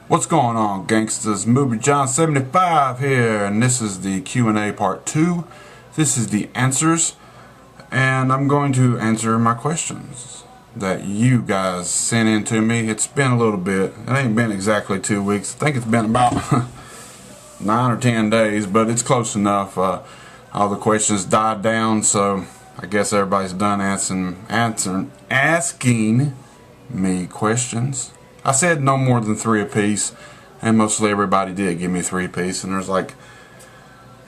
What's going on, gangsters? Movie John 75 here, and this is the Q&A part 2. This is the answers, and I'm going to answer my questions that you guys sent in to me. It's been a little bit. It ain't been exactly 2 weeks. I think it's been about 9 or 10 days, but it's close enough. All the questions died down, so I guess everybody's done asking me questions. I said no more than 3 apiece, and mostly everybody did give me 3 apiece, and there's like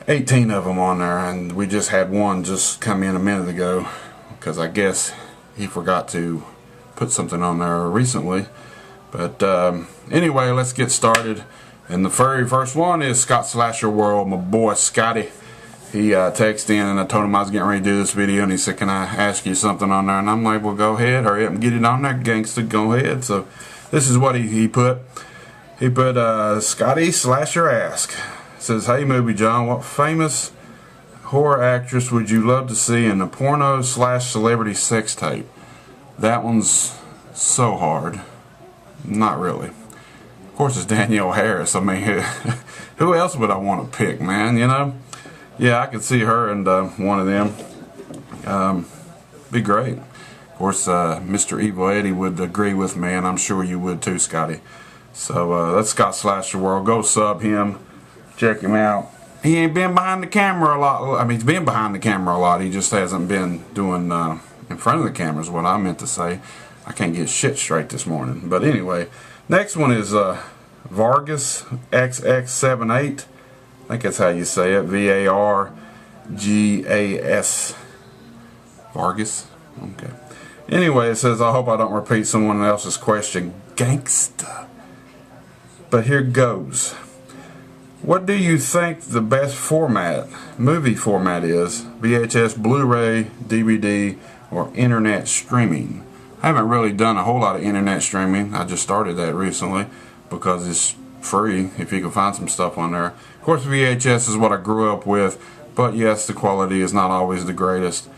18 of them on there, and we just had one just come in a minute ago because I guess he forgot to put something on there recently. But anyway, let's get started. And the very first one is Scott Slasher World, my boy Scotty. He texted in, and I told him I was getting ready to do this video, and he said, "Can I ask you something on there?" And I'm like, "Well, go ahead, hurry up and get it on there, gangster, go ahead." So this is what he put. He put, Scotty Slasher ask. Says, "Hey Movie John, what famous horror actress would you love to see in a porno/celebrity sex tape?" That one's so hard. Not really. Of course it's Danielle Harris. I mean, who else would I want to pick, man, you know? Yeah, I could see her and one of them. Be great. Of course, Mr. Evil Eddie would agree with me, and I'm sure you would too, Scotty. So that's Scott Slasher World. Go sub him. Check him out. He ain't been behind the camera a lot. I mean, he's been behind the camera a lot. He just hasn't been doing in front of the camera is what I meant to say. I can't get shit straight this morning. But anyway, next one is Vargas XX78. I think that's how you say it. VARGAS. Vargas? Okay. Anyway, it says, "I hope I don't repeat someone else's question. Gangsta." But here goes. What do you think the best movie format is? VHS, Blu-ray, DVD, or internet streaming? I haven't really done a whole lot of internet streaming. I just started that recently because it's free if you can find some stuff on there. Of course, VHS is what I grew up with, but yes, the quality is not always the greatest.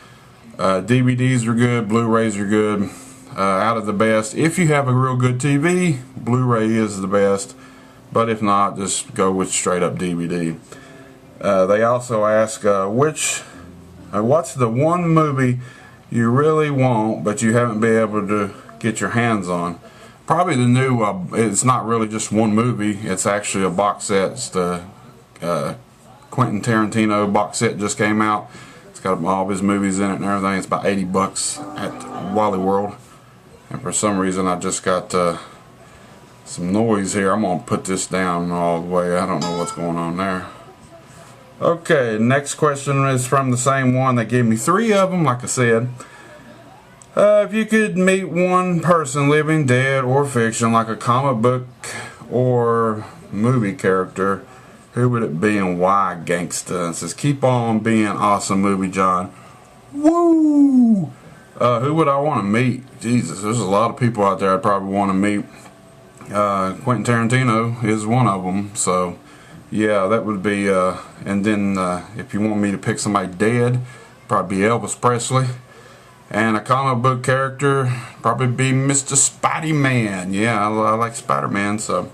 DVDs are good, Blu-rays are good. Out of the best, if you have a real good TV, Blu-ray is the best, but if not, just go with straight up DVD. They also ask, what's the one movie you really want but you haven't been able to get your hands on? Probably the new, it's not really just one movie, it's actually a box set. It's the Quentin Tarantino box set just came out. It's got all of his movies in it and everything. It's about $80 at Wally World. And for some reason I just got some noise here. I'm going to put this down all the way. I don't know what's going on there. Okay, next question is from the same one. They gave me 3 of them, like I said. If you could meet one person, living, dead, or fiction, like a comic book or movie character, who would it be and why, gangsta? It says, "Keep on being awesome, Movie John." Woo! Who would I want to meet? Jesus, there's a lot of people out there I'd probably want to meet. Quentin Tarantino is one of them, so yeah, that would be, and then if you want me to pick somebody dead, probably be Elvis Presley. And a comic book character, probably be Mr. Spider-Man. Yeah, I like Spider-Man. So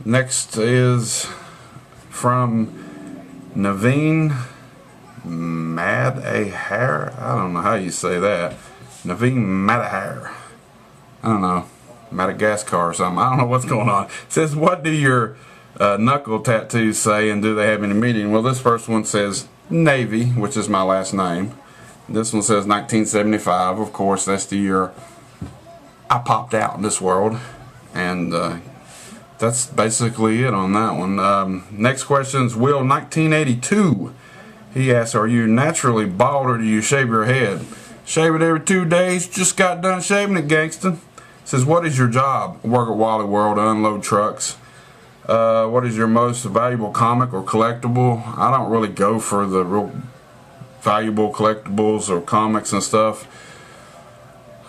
next is from Naveen Madahar. I don't know how you say that. Naveen Madahar. I don't know. Madagascar or something. I don't know what's going on. It says, "What do your knuckle tattoos say, and do they have any meaning?" Well, this first one says Navy, which is my last name. This one says 1975. Of course, that's the year I popped out in this world. And that's basically it on that one. Next question is Will 1982. He asks, "Are you naturally bald or do you shave your head?" Shave it every 2 days. Just got done shaving it, gangsta. Says, "What is your job?" "Work at Wally World, unload trucks." What is your most valuable comic or collectible? I don't really go for the real valuable collectibles or comics and stuff.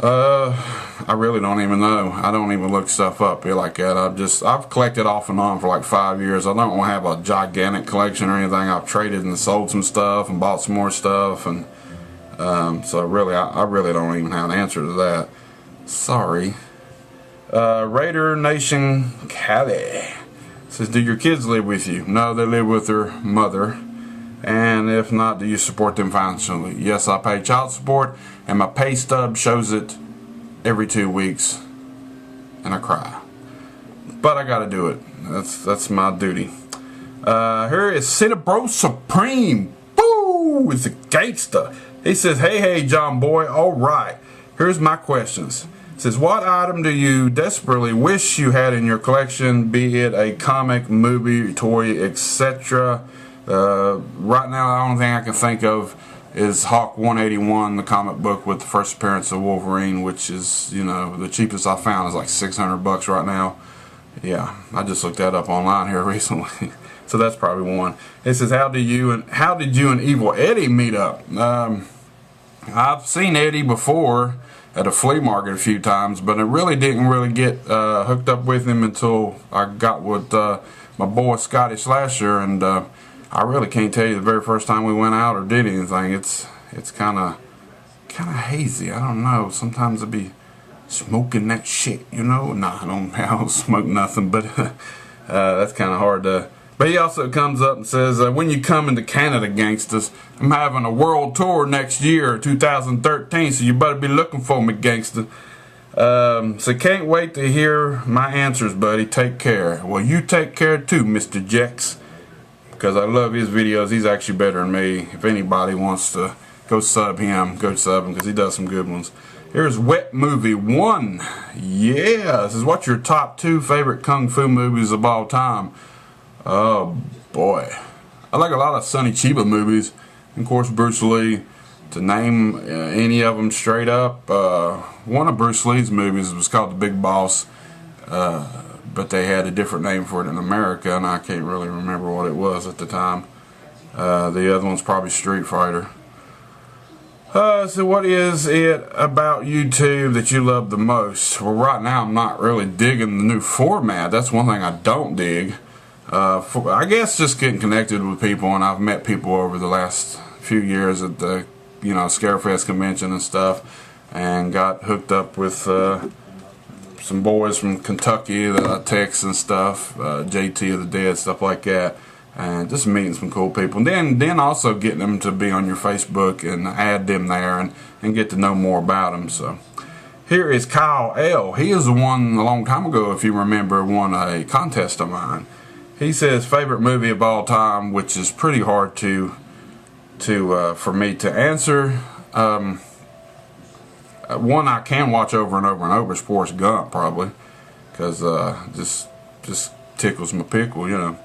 I really don't even know. I don't even look stuff up here like that. I've collected off and on for like 5 years. I don't have a gigantic collection or anything. I've traded and sold some stuff and bought some more stuff, and so really I really don't even have an answer to that. Sorry. Raider Nation Cali says, do your kids live with you? No, they live with their mother. And if not, do you support them financially? Yes, I pay child support, and my pay stub shows it every 2 weeks, and I cry. But I gotta do it. That's my duty. Here is Cinnabro Supreme. Boo! It's a gangster. He says, hey, John Boy. All right. Here's my questions. It says, what item do you desperately wish you had in your collection, be it a comic, movie, toy, etc.? Right now, the only thing I can think of is Hawk 181, the comic book with the first appearance of Wolverine, which is, you know, the cheapest I found is like $600 right now. Yeah, I just looked that up online here recently. So that's probably one. It says, how did you and Evil Eddie meet up? I've seen Eddie before at a flea market a few times, but I really didn't get hooked up with him until I got with my boy Scotty Slasher, and I really can't tell you the very first time we went out or did anything. It's kind of hazy. I don't know. Sometimes I'd be smoking that shit, you know. Nah, I don't smoke nothing, but that's kind of hard to. But he also comes up and says, when you come into Canada, gangsters, I'm having a world tour next year, 2013, so you better be looking for me, gangster. So can't wait to hear my answers, buddy. Take care. Well, you take care too, Mr. Jex, because I love his videos. He's actually better than me. If anybody wants to go sub him, go sub him, because he does some good ones. Here's Wet Movie 1. Yeah, this is what's your top 2 favorite kung fu movies of all time. Oh boy, I like a lot of Sonny Chiba movies, and of course Bruce Lee. To name any of them straight up, one of Bruce Lee's movies was called The Big Boss, but they had a different name for it in America, and I can't really remember what it was at the time. The other one's probably Street Fighter. So what is it about YouTube that you love the most? Well, right now I'm not really digging the new format. That's one thing I don't dig. I guess just getting connected with people, and I've met people over the last few years at the, you know, Scarefest convention and stuff, and got hooked up with some boys from Kentucky that I text and stuff, JT of the Dead, stuff like that, and just meeting some cool people. And then also getting them to be on your Facebook and add them there and get to know more about them. So here is Kyle L. He is the one a long time ago, if you remember, won a contest of mine. He says favorite movie of all time, which is pretty hard for me to answer. One I can watch over and over and over is Forrest Gump, probably, because just tickles my pickle, you know.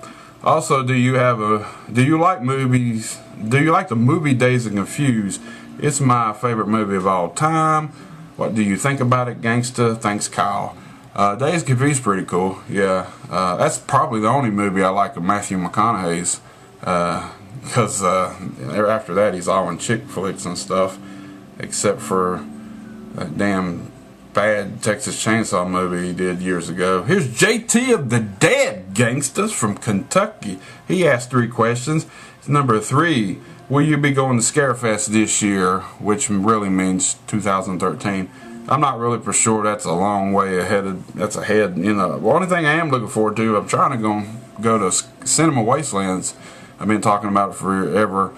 Also, do you like movies? Do you like the movie Dazed and Confused? It's my favorite movie of all time. What do you think about it, gangsta? Thanks, Kyle. Dazed and Confused is pretty cool. Yeah, that's probably the only movie I like of Matthew McConaughey's. Because after that he's all in chick flicks and stuff, except for that damn bad Texas Chainsaw movie he did years ago. Here's JT of the Dead, gangsters, from Kentucky. He asked 3 questions. Number 3, will you be going to Scarefest this year, which really means 2013. I'm not really for sure. That's a long way ahead. That's ahead, you know. The only thing I am looking forward to, I'm trying to go to Cinema Wastelands. I've been talking about it forever,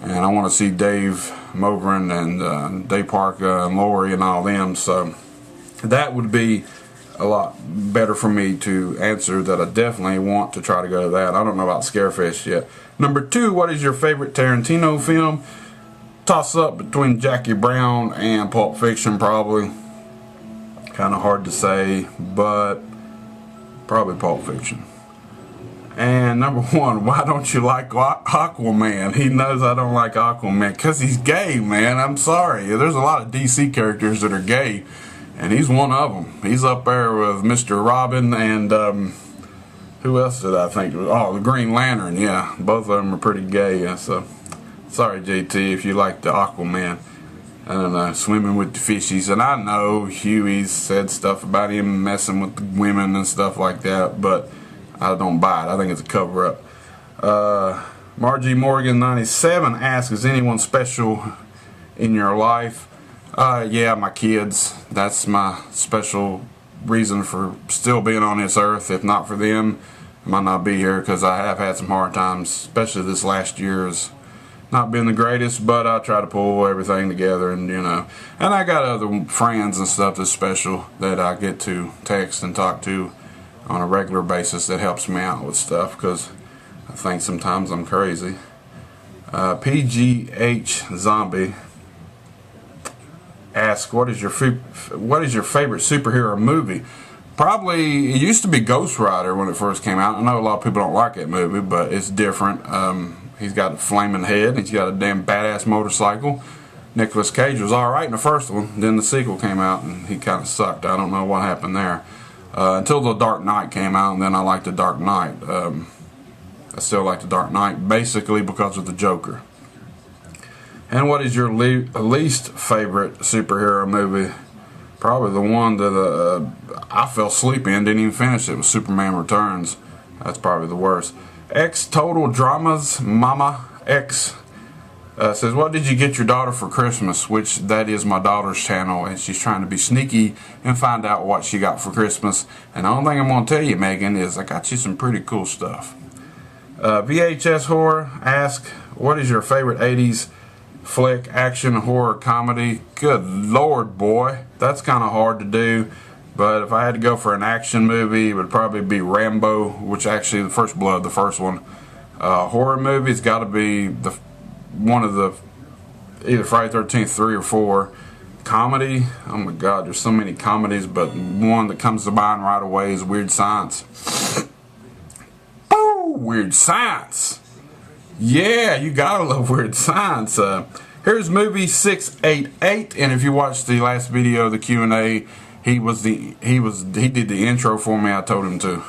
and I want to see Dave Movrin and Dave Parker and Lori and all them. So that would be a lot better for me to answer. That I definitely want to try to go to that. I don't know about Scarefest yet. Number 2, what is your favorite Tarantino film? Toss up between Jackie Brown and Pulp Fiction, probably. Kind of hard to say, but probably Pulp Fiction. And number 1, why don't you like Aquaman? He knows I don't like Aquaman because he's gay, man. I'm sorry. There's a lot of DC characters that are gay, and he's one of them. He's up there with Mr. Robin and who else did I think? Oh, the Green Lantern. Yeah, both of them are pretty gay. Yeah, so sorry, JT, if you like the Aquaman. I don't know, swimming with the fishies. And I know Huey's said stuff about him messing with the women and stuff like that, but I don't buy it. I think it's a cover-up. Margie Morgan 97 asks, is anyone special in your life? Yeah, my kids. That's my special reason for still being on this earth. If not for them, I might not be here, because I have had some hard times, especially this last year has not been the greatest, but I try to pull everything together, and you know, and I got other friends and stuff that's special that I get to text and talk to on a regular basis that helps me out with stuff, because I think sometimes I'm crazy. PGH Zombie asks, what is your favorite superhero movie? Probably, it used to be Ghost Rider when it first came out. I know a lot of people don't like that movie, but it's different. He's got a flaming head. He's got a damn badass motorcycle. Nicolas Cage was alright in the first one. Then the sequel came out and he kind of sucked. I don't know what happened there. Until The Dark Knight came out, and then I liked The Dark Knight. I still like The Dark Knight, basically because of the Joker. And what is your least favorite superhero movie? Probably the one that I fell asleep in, didn't even finish it, was Superman Returns. That's probably the worst. X Total Dramas Mama X says, what did you get your daughter for Christmas? Which, that is my daughter's channel, and she's trying to be sneaky and find out what she got for Christmas. And the only thing I'm going to tell you, Megan, is I got you some pretty cool stuff. VHS Horror asks, what is your favorite 80s flick, action, horror, comedy? Good lord, boy, that's kind of hard to do, but if I had to go for an action movie, it would probably be Rambo, which actually the First Blood, the first one. Horror movie's got to be one of the either Friday the 13th 3 or 4. Comedy, oh my god, there's so many comedies, but one that comes to mind right away is Weird Science. Woo, Weird Science. Yeah, you gotta love Weird Science. Here's movie 688, and if you watched the last video, the Q&A, he did the intro for me. I told him to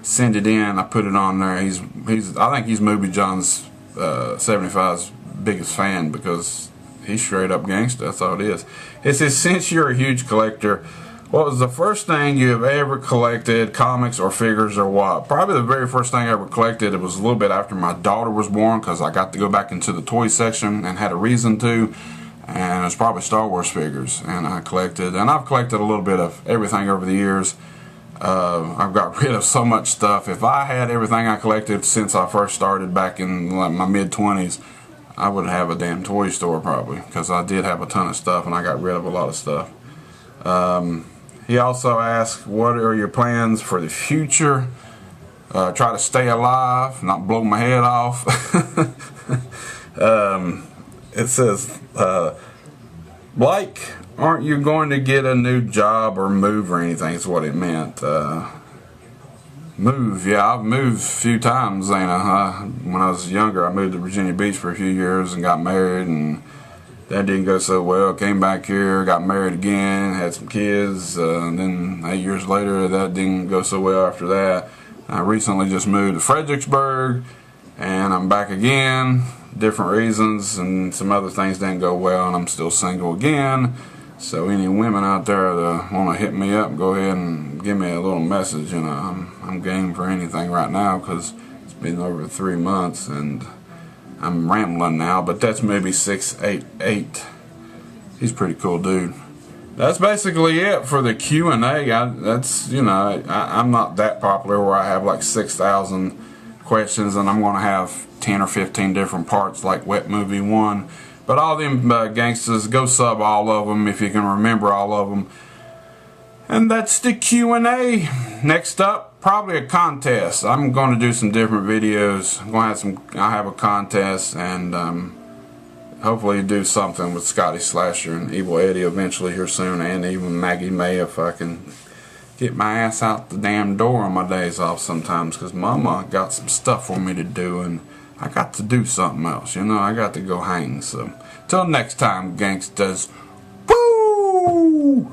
send it in. I put it on there. I think he's Movie John's 75's biggest fan, because he's straight up gangster. That's all it is. It says, since you're a huge collector, what was the first thing you have ever collected, comics or figures or what? Probably the very first thing I ever collected, it was a little bit after my daughter was born, because I got to go back into the toy section and had a reason to, and it was probably Star Wars figures, and I collected, and I've collected a little bit of everything over the years. I've got rid of so much stuff. If I had everything I collected since I first started back in like my mid-20s, I would have a damn toy store probably, because I did have a ton of stuff and I got rid of a lot of stuff. He also asked, what are your plans for the future? Try to stay alive, not blow my head off. It says, Blake, aren't you going to get a new job or move or anything, is what it meant. Move, yeah, I've moved a few times, ain't I? When I was younger, I moved to Virginia Beach for a few years and got married, and that didn't go so well. Came back here, got married again, had some kids, and then 8 years later, that didn't go so well after that. I recently just moved to Fredericksburg, and I'm back again. Different reasons, and some other things didn't go well, and I'm still single again. So any women out there that want to hit me up, go ahead and give me a little message. You know, I'm game for anything right now, because it's been over 3 months, and I'm rambling now, but that's maybe 688. He's a pretty cool dude. That's basically it for the Q&A. That's, you know, I'm not that popular where I have like 6,000 questions and I'm going to have 10 or 15 different parts like Wet Movie 1. But all them gangsters, go sub all of them if you can remember all of them. And that's the Q&A. Next up, probably a contest. I'm going to do some different videos. I'm going to have I have a contest, and hopefully do something with Scotty Slasher and Evil Eddie eventually here soon, and even Maggie May if I can get my ass out the damn door on my days off sometimes, because Mama got some stuff for me to do and I got to do something else, you know. I got to go hang. So till next time, gangsters. Woo!